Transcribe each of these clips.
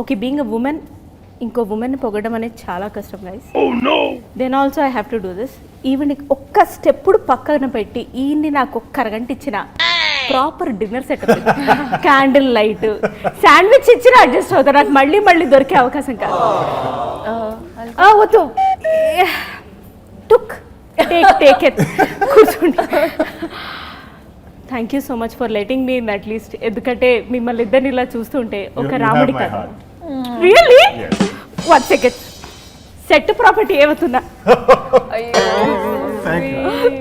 Okay being a women ఇంకో ఉమెన్ని పొగడం అనేది చాలా కష్టం guys. Then also I have to do this. Even ఒక్క స్టెప్పుడు పక్కన పెట్టి ఈయన్ని నాకు ఒక్క అరగంట ఇచ్చిన proper dinner setup, candle light, sandwich ఇచ్చిన అడ్జస్ట్ అవుతారు. నాకు మళ్ళీ మళ్ళీ దొరికే అవకాశం కాదు. వద్దు టుక్ టేక్ ఇట్ కూర్చోండి. Thank you so much for letting me in at least. ఎందుకంటే మిమ్మల్ని ఇద్దరిని ఇలా చూస్తుంటే ఒక రాముడి కథ. రియల్లీ 1 సెకండ్ సెట్ ప్రాపర్టీ ఏమవుతుందా?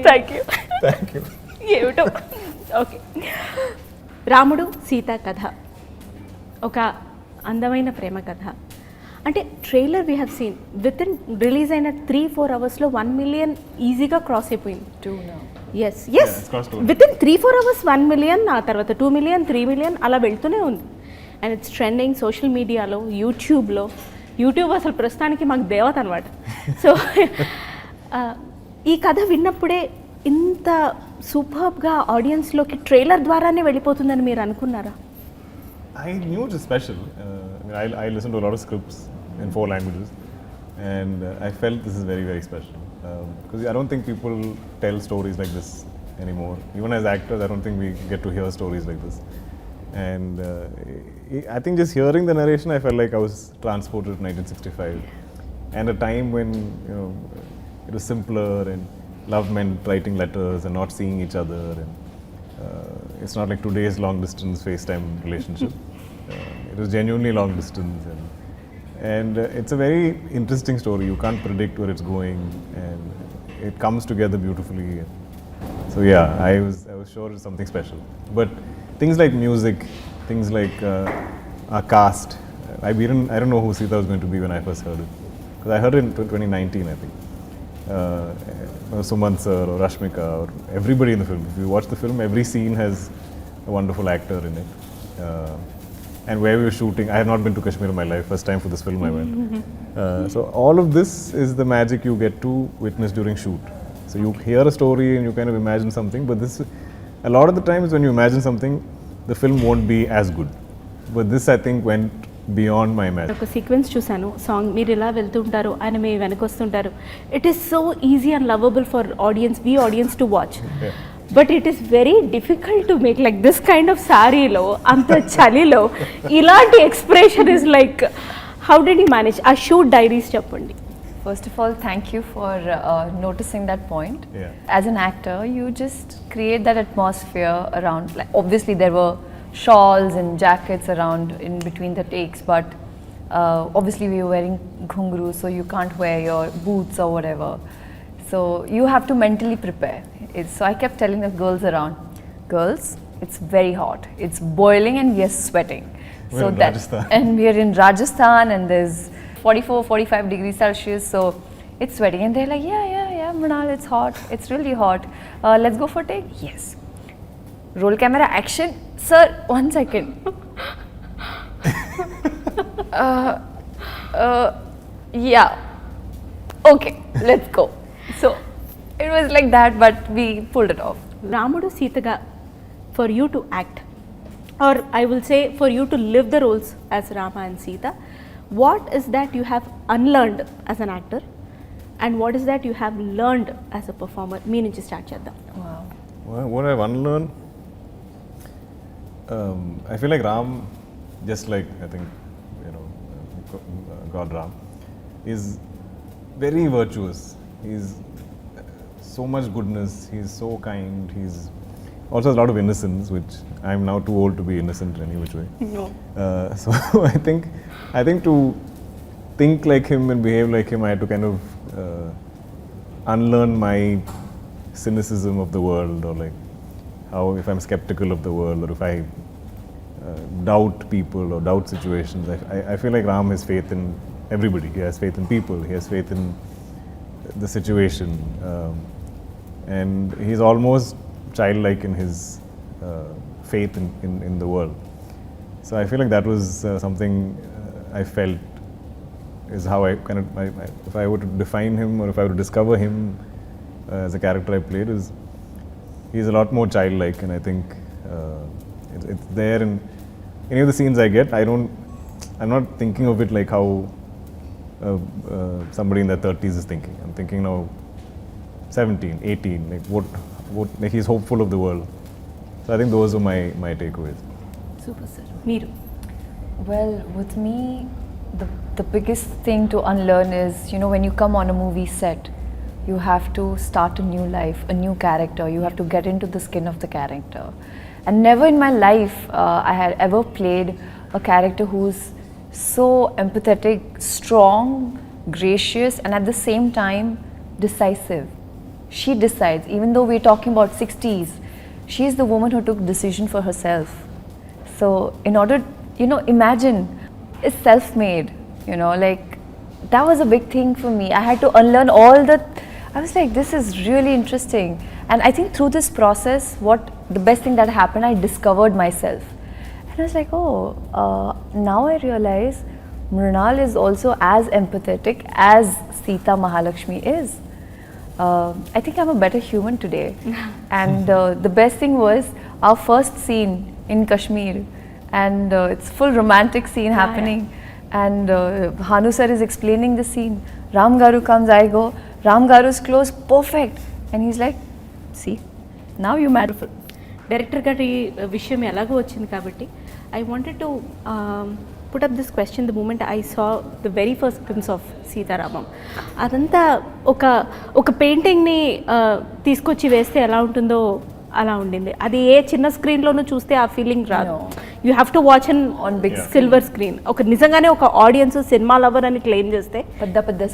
Thank you. ఏమిటో ఓకే. రాముడు సీత కథ ఒక అందమైన ప్రేమ కథ. అంటే trailer we have seen within release అయిన 3-4 అవర్స్లో 1 మిలియన్ ఈజీగా క్రాస్ అయిపోయింది. Yes within 3-4 hours 1 million, ఆ తర్వాత 2 మిలియన్ 3 మిలియన్ అలా వెళ్తూనే ఉంది. అండ్ ఇట్స్ ట్రెండింగ్ సోషల్ మీడియాలో, యూట్యూబ్ అసలు ప్రస్తుతానికి మాకు దేవత అనమాట. సో ఈ కథ విన్నప్పుడే ఇంత సూపర్బ్గా ఆడియన్స్లోకి ట్రైలర్ ద్వారానే వెళ్ళిపోతుందని మీరు అనుకున్నారా? I knew it was special. I listened to a lot of scripts in 4 languages, and I felt this is very, very special. Because I don't think people tell stories like this anymore. Even as actors, I don't think we get to hear stories like this. And I think just hearing the narration, I felt like I was transported to 1965, and a time when it was simpler and love meant writing letters and not seeing each other, and it's not like today's long distance FaceTime relationship. It was genuinely long distance, and it's a very interesting story. You can't predict where it's going, and it comes together beautifully. So yeah, I was sure it's something special. But things like music, things like our cast, I don't know who Sitha was going to be when I first heard it, because I heard it in 2019, I think. Sumant sir or Rashmika or everybody in the film. If you watch the film, every scene has a wonderful actor in it. And where we were shooting, I have not been to Kashmir in my life. First time for this film I went. So all of this is the magic you get to witness during shoot. So you hear a story and you kind of imagine something, but this, a lot of the times when you imagine something, the film won't be as good. But this I think went beyond my imagination. ఒక sequence చూసాను, song మీరు ఇలా వెళ్తుంటారు, ఆయన మీ వెనక వస్తుంటారు. It is so easy and lovable for audience to watch. But it is very difficult to make like this kind of సారీలో, అంత చలిలో ఇలాంటి expressions like how did you manage? ఆ షూట్ డైరీస్ చెప్పండి. First of all, thank you for noticing that point. Yeah. As an actor, you just create that atmosphere around. Like, obviously, there were shawls and jackets around in between the takes, but obviously we were wearing ghungrus, so you can't wear your boots or whatever. So you have to mentally prepare. So I kept telling the girls around, girls, it's very hot. It's boiling and we are sweating. We're in Rajasthan. And we are in Rajasthan and there's 44-45 degrees Celsius, so it's sweating. And they're like, yeah, Mrunal, it's hot. It's really hot. Let's go for a take? Yes. Roll camera, action. Sir, 1 second. Yeah. Okay, let's go. So it was like that, but we pulled it off. రాముడు సీతగా for you to act, or I will say for you to live the roles as Rama and Sita, what is that you have unlearned as an actor and what is that you have learned as a performer? Me nunchi start cheddam. Wow. What I've unlearned, I feel like Ram, just like I think God Ram, is very virtuous. He's so much goodness. He's so kind. He's also has a lot of innocence, which I'm now too old to be innocent in any which way. No. So I think to think like him and behave like him, I had to kind of unlearn my cynicism of the world, or like how if I'm skeptical of the world, or if I doubt people or doubt situations. I feel like Ram has faith in everybody. He has faith in people. He has faith in the situation, and he's almost childlike in his faith in the world. So I feel like that was something I felt is how I kind of, if I were to define him or if I were to discover him as a character I played, is he's a lot more childlike, and I think it's there in any of the scenes I get. I'm not thinking of it like how somebody in their 30s is thinking. I'm thinking now 17, 18, like what like he's hopeful of the world. So I think those are my takeaways. Super sir. మీరు? Well, with me, the biggest thing to unlearn is, you know, when you come on a movie set, you have to start a new life, a new character. You have to get into the skin of the character. And never in my life I had ever played a character who's so empathetic, strong, gracious, and at the same time decisive. She decides, even though we're talking about 60s, she's the woman who took decision for herself. So in order, you know, imagine, it's self-made, you know, like that was a big thing for me. I had to unlearn all the, I was like, this is really interesting. And I think through this process, the best thing that happened, I discovered myself. And I was like, now I realize Mrunal is also as empathetic as Sita Mahalakshmi is. I think I'm a better human today. And the best thing was our first scene in Kashmir, and it's full romantic scene happening. And Hanu sir is explaining the scene. Ram Garu comes, I go, Ram Garu's close, perfect. And he's like, see, now you matter. Director గారి విషయం ఎలాగో వచ్చింది కాబట్టి I wanted to put up this question the moment I saw the very first glimpse of Sitaramam. అదంతా ఒక పెయింటింగ్ని తీసుకొచ్చి వేస్తే ఎలా ఉంటుందో అలా ఉండింది. అది ఏ చిన్న స్క్రీన్లోనూ చూస్తే ఆ ఫీలింగ్ రాదు. You have to watch on big silver screen. ఒక నిజంగానే ఒక ఆడియన్స్ సినిమా లవర్ అని క్లెయిమ్ చేస్తే పెద్ద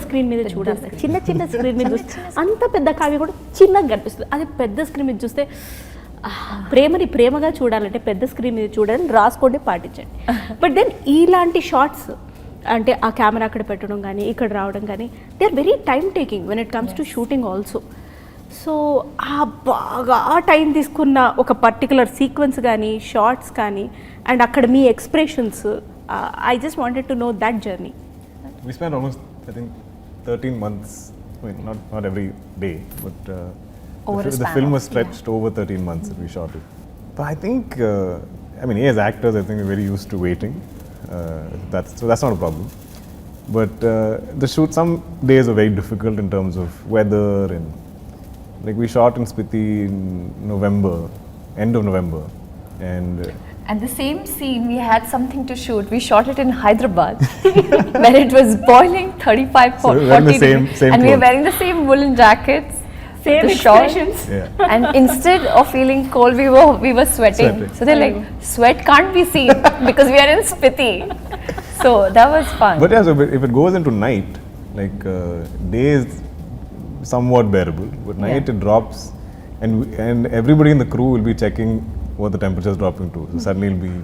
స్క్రీన్ మీద చూడాలి. చిన్న స్క్రీన్ మీద చూస్తే అంత పెద్ద కావ్య కూడా చిన్నగా కనిపిస్తుంది. అది పెద్ద స్క్రీన్ మీద చూస్తే ప్రేమని ప్రేమగా చూడాలంటే పెద్ద స్క్రీన్ మీద చూడాలని రాసుకోండి, పాటించండి. బట్ దెన్ ఇలాంటి షార్ట్స్ అంటే ఆ కెమెరా అక్కడ పెట్టడం కానీ ఇక్కడ రావడం కానీ they are very time taking when it comes to shooting also. So బాగా టైం తీసుకున్న ఒక పర్టికులర్ సీక్వెన్స్ కానీ షార్ట్స్ కానీ అండ్ అక్కడ మీ expressions, I just wanted to know that journey. We spent almost, I think, 13 months. I mean, not every day, but the film was stretched over 13 months that we shot it. But I think, I mean, as actors, I think we're very used to waiting. That's not a problem. But the shoot, some days are very difficult in terms of weather, and like we shot in Spiti in November, end of November, and the same scene we had something to shoot. We shot it in Hyderabad, where it was boiling 35, 40 degrees, and we were wearing the same woolen jackets, same expressions. yeah. And instead of feeling cold, we were sweating. So they're like, sweat can't be seen because we are in Spiti. So that was fun. But yeah, so if it goes into night, like day is somewhat bearable, but night it drops, and everybody in the crew will be checking what the temperature is dropping to. So suddenly it'll be,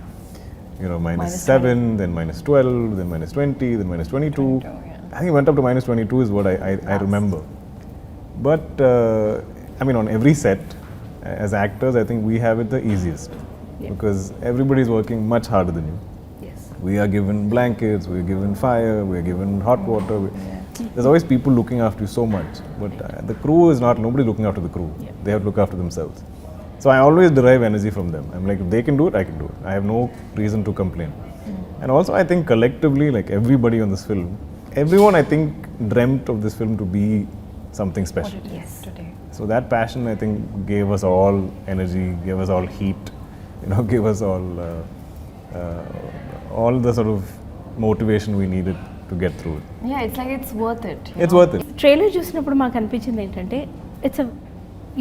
you know, -7, then -12, then -20, then -22. I think it went up to -22 is what I remember. But I mean, on every set, as actors, I think we have it the easiest because everybody is working much harder than you. Yes. We are given blankets, we are given fire, we are given hot water. There's always people looking after you so much, but the crew is not, nobody looking after the crew. They have to look after themselves. So I always derive energy from them. I'm like, if they can do it, I can do it. I have no reason to complain. And also I think collectively, like everybody on this film, everyone I think dreamt of this film to be something special. Yesterday. So that passion I think gave us all energy, gave us all heat, you know, gave us all the sort of motivation we needed to get through it. Yeah, it's like it's worth it. It's worth it. Trailer చూసినప్పుడు మాకు అనిపించింది ఏంటంటే it's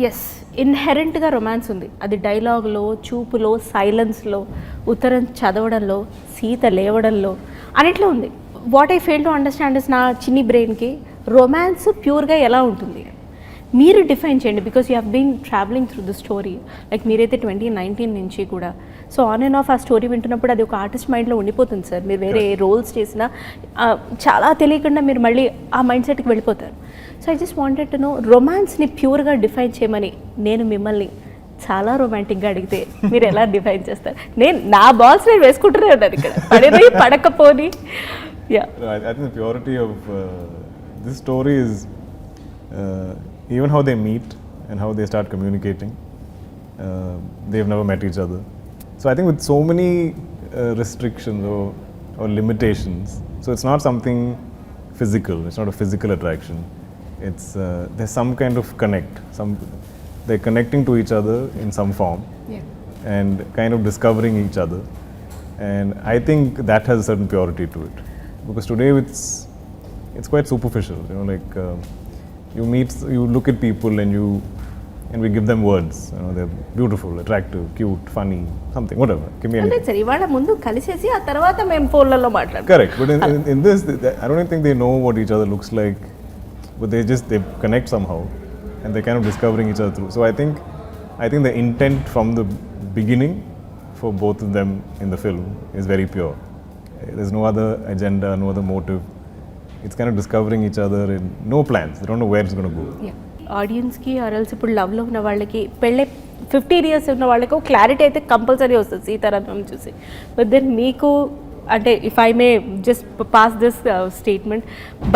yes ఇన్హెరెంట్గా romance ఉంది. అది డైలాగ్లో, చూపులో, సైలెన్స్లో, ఉత్తరం చదవడంలో, సీత లేవడంలో అన్నిట్లో ఉంది. What I fail to understand is నా చిన్ని బ్రెయిన్కి రొమాన్స్ ప్యూర్గా ఎలా ఉంటుంది మీరు డిఫైన్ చేయండి. Because you have been travelling through the story. Like మీరైతే 2019 నుంచి కూడా సో ఆన్ అండ్ ఆఫ్ ఆ స్టోరీ వింటున్నప్పుడు అది ఒక ఆర్టిస్ట్ మైండ్లో ఉండిపోతుంది సార్. మీరు వేరే రోల్స్ చేసినా చాలా తెలియకుండా మీరు మళ్ళీ ఆ మైండ్ సెట్కి వెళ్ళిపోతారు. So I just wanted to know రొమాన్స్ని ప్యూర్గా డిఫైన్ చేయమని నేను మిమ్మల్ని చాలా రొమాంటిక్గా అడిగితే మీరు ఎలా డిఫైన్ చేస్తారు? నా బాల్స్ నేను వేసుకుంటూనే ఉన్నాను ఇక్కడ, పడిపోయి పడకపోని. I think the purity of this story is even how they meet and how they start communicating. They've never met each other. So I think with so many restrictions or limitations. So it's not something physical. It's not a physical attraction. It's there's some kind of connect. They're connecting to each other in some form, and kind of discovering each other. And I think that has a certain purity to it, because today it's quite superficial. You know, like you look at people and we give them words. You know, they're beautiful, attractive, cute, funny, something, whatever. Give me అంటే anything. సరే ఇవాళ ముందు కలిసేసి ఆ తర్వాత మేము ఫోన్లలో మాట్లాడతాం. Correct, but in this, I don't think they know what each other looks like, but they connect somehow, and they're kind of discovering each other through. So I think the intent from the beginning for both of them in the film is very pure. There's no other agenda, no other motive. It's kind of discovering each other and no plans. They don't know where it's going to go. ఆడియన్స్కి ఆర్ఎల్స్ ఇప్పుడు లవ్లో ఉన్న వాళ్ళకి పెళ్ళే 15 years ఉన్న వాళ్ళకి ఒక క్లారిటీ అయితే కంపల్సరీ వస్తుంది సీతారామం చూసి. బట్ దెన్ మీకు అంటే if I may just pass this statement,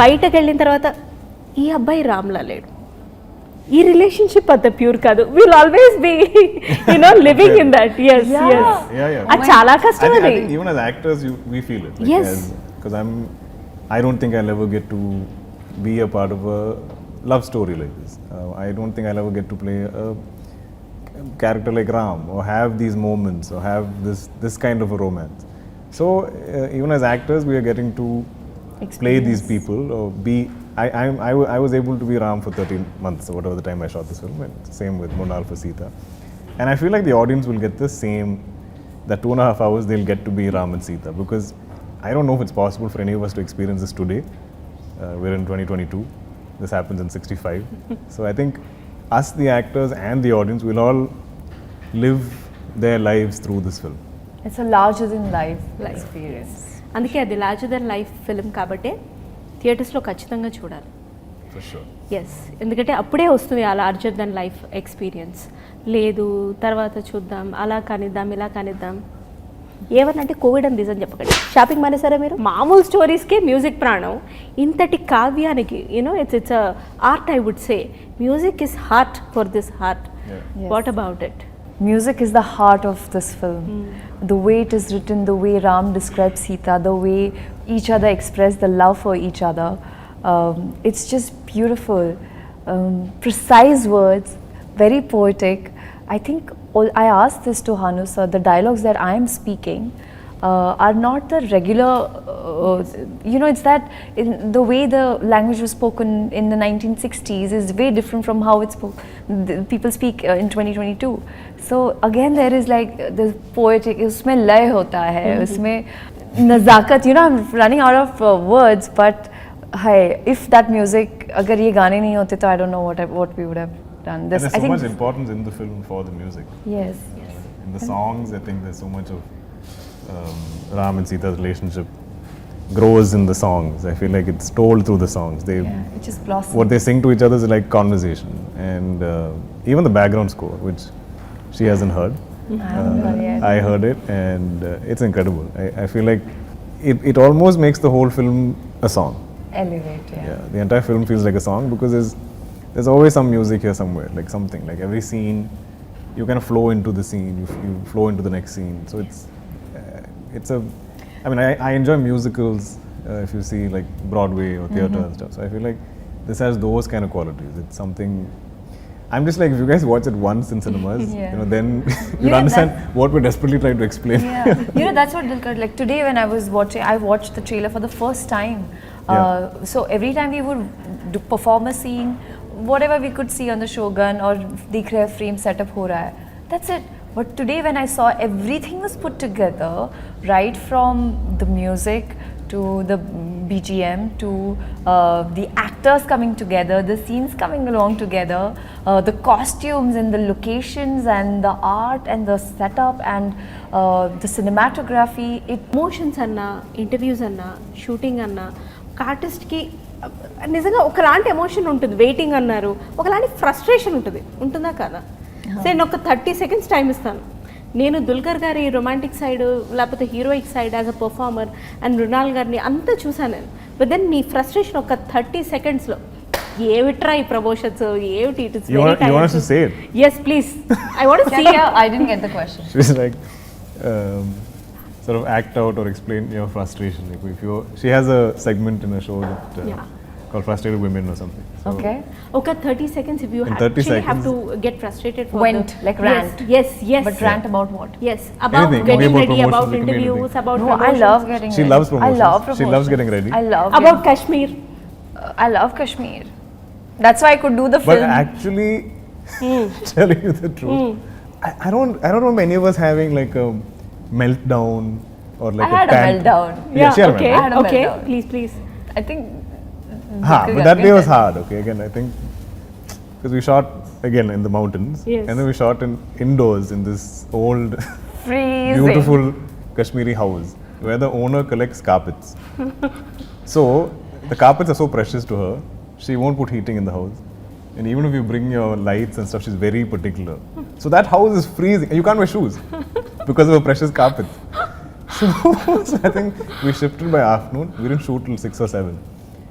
బయటకు వెళ్ళిన తర్వాత ఈ అబ్బాయి రామ్లా లేడు, ఈ రిలేషన్షిప్ అంత ప్యూర్ కాదు, will always be living in that. అది చాలా కష్టం. I think even as actors we feel it. Because I don't think I'll ever get to be a part of a love story like this. I don't think I'll ever get to play a character like Ram or have these moments or have this kind of a romance. So even as actors we are getting to play these people or be. I was able to be Ram for 13 months or whatever the time I shot this film, and same with Mrunal for Sitha. And I feel like the audience will get the same, that 2.5 hours they'll get to be Ram and Sitha, because I don't know if it's possible for any of us to experience this today. We're in 2022. This happens in 65. So I think us, the actors and the audience, will all live their lives through this film. It's a larger than life experience. అందుకే అది larger than life film కాబట్టి థియేటర్స్లో ఖచ్చితంగా చూడాలి. For sure. Yes, ఎందుకంటే అప్పుడే వస్తుంది ఆ లార్జర్ దెన్ లైఫ్ ఎక్స్పీరియన్స్. లేదు తర్వాత చూద్దాం, అలా కానిద్దాం, ఇలా కానిద్దాం, ఏమనంటే కోవిడ్ అని రీజన్ చెప్పకండి. షాపింగ్ మానేసారా మీరు? మామూలు స్టోరీస్కే మ్యూజిక్ ప్రాణం, ఇంతటి కావ్యానికి it's art. I would say music is heart for this heart. What about it? Music is the heart of this film. The way it is written, the way Ram describes Sita, the way each other express the love for each other. It's just beautiful. Precise words, very poetic. I think I asked this to Hanu sir, the dialogues that I am speaking are not the regular, it's that the way the language was spoken in the 1960s is way different from how people speak in 2022. So again there is like the poetic, usme lay hota hai, usme nazakat, I'm running out of words, but if that music, agar ye gaane nahi hote to I don't know what we would have done. And there's so much importance in the film for the music. Yes. In the songs, I think there's so much of Ram and Sita's relationship grows in the songs. I feel like it's told through the songs. It just blossoms. What they sing to each other is like conversation, and even the background score, which she hasn't heard. I heard it, and it's incredible. I feel like it almost makes the whole film a song. Elevate, The entire film feels like a song, because there's always some music here somewhere, like something, like every scene you kind of flow into the scene, you flow into the next scene. So I enjoy musicals, if you see like Broadway or theatre and stuff. So I feel like this has those kind of qualities. It's something, I'm just like, if you guys watch it once in cinemas, then you'll understand what we're desperately trying to explain. That's what Dulquer, like today when I was watching, I watched the trailer for the first time. So every time we would perform a scene, whatever we could see on the Shogun or Dikh Rahe frame setup ho raha hai, that's it. But today when I saw everything was put together, right from the music to the BGM to the actors coming together, the scenes coming along together, the costumes and the locations and the art and the setup and the cinematography. Emotions అన్నా, interviews అన్నా, shooting అన్నా, ఒక ఆర్టిస్ట్కి నిజంగా ఒకలాంటి emotion ఉంటుంది. Waiting అన్నారు, ఒకలాంటి ఫ్రస్ట్రేషన్ ఉంటుందా కదా? నేను ఒక 30 seconds టైం ఇస్తాను. నేను దుల్కర్ గారి రొమాంటిక్ సైడ్ లేకపోతే heroic side as a performer and Mrunal గారిని అంతా చూసాను నేను. బట్ దెన్ మీ ఫ్రస్ట్రేషన్ ఒక 30 secondsలో ఏమిట్రా ఈ ప్రమోషన్స్ ఏమిటి? It is very time. You want us to say it? Yes, please. I want to see it. I didn't get the question. She's like, sort of act out or explain your frustration. Like if you, she has a segment in a show that Yeah. called Frustrated Women or something. So Okay. Okay, 30 seconds if you In have 30 actually have seconds. to get frustrated for Went, like rant. Yes, yes. But rant about what? Yes, about Anything, getting maybe about ready, about promotions, it can be interviews, anything. about No, I promotions. love getting She ready. loves promotions. I love promotions. She loves getting ready. I love About Kashmir. I love Kashmir. That's why I could do the But film. actually, telling you the truth, I don't remember any of us having like a meltdown or like I had a meltdown. Yeah, she had a okay, I had a okay. meltdown. Please. I think. But that day was hard. Okay, again, I think because we shot again in the mountains, Yes. and then we shot indoors in this old, Freezing. beautiful Kashmiri house where the owner collects carpets. So the carpets are so precious to her, she won't put heating in the house. And even if you bring your lights and stuff, she's very particular. So that house is freezing. And you can't wear shoes because of her precious carpets. So I think we shifted by afternoon. We didn't shoot till 6 or 7.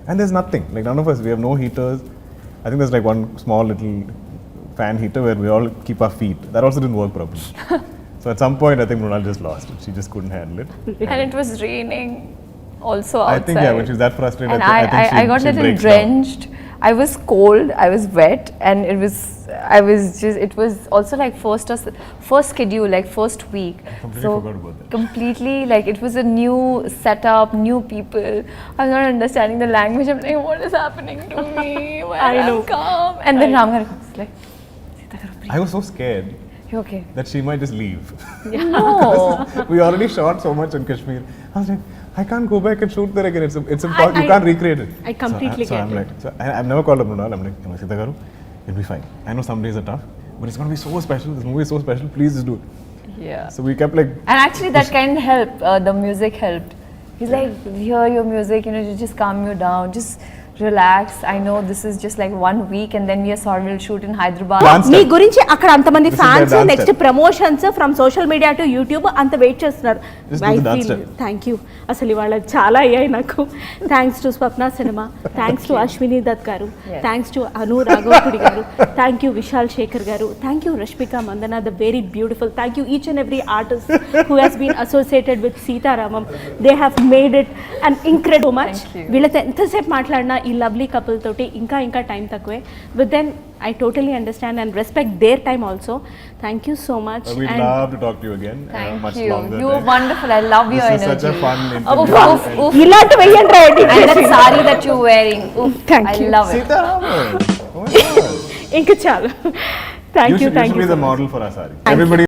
And there's nothing. Like none of us, we have no heaters. I think there's like one small little fan heater where we all keep our feet. That also didn't work properly. So at some point, I think Mrunal just lost it. She just couldn't handle it. And it was raining also outside. I think, yeah, when she's that frustrated, And I think I got she a little breaks down. drenched. I was cold, I was wet, and it was also like first schedule, like first week. completely So forgot about that. completely, like it was a new setup, new people. I was not understanding the language. I'm like, what is happening to me? Where I know. I've come? And then Ramgar was like, Sitha Ramam, I was so scared you okay? that she might just leave. No. We already shot so much in Kashmir. I was like, I can't go back and shoot there again. It's impossible. I- You can't recreate it. I completely so get I'm it. like, I've never called up Mrunal. I'm like, Sitha Garu, it'll be fine. I know some days are tough, but it's going to be so special. This movie is so special. Please just do it. Yeah. So we kept like, And actually, that kind of helped. The music helped. He's like, hear your music, you just calm you down, just relax. I know this is just like 1 week, and then we'll shoot in Hyderabad. Dance me step. గురించి అక్కడ అంతమంది This is their fans dance next step. Promotions from social media to YouTube అంత wait చేస్తున్నారు. Just do the dance step. Thank you. అసలు ఇవాళ చాలా అయ్యాయి నాకు. Thanks to Swapna cinema, thanks to Ashwini Dutt గారు, థ్యాంక్స్ టు అను రాఘవపుడి గారు, థ్యాంక్ యూ విశాల్ శేఖర్ గారు, thank you Rashmika Mandanna, the very beautiful. Thank you each and every artist who has been associated with Sita Ramam. They have made it and incredible much. Thank you. వీళ్ళతో ఎంతసేపు మాట్లాడినా ఈ lovely couple తోటి ఇంకా time తక్కువే. With then I totally understand and respect their time also. Thank you so much. we'd And love to talk to you again. Thank much you. longer. You were time. wonderful. I love your This is energy. such a fun Oof, interview. oof, oof. ఇలాంటి వెయ్యండి రా edit And that చేసి. sari that you're wearing. Oof, Thank I you. love it. Sitha Ramam. Oh my God. ఇంకా చాలు. Thank you, You thank should you be so the much. model for our sari. Everybody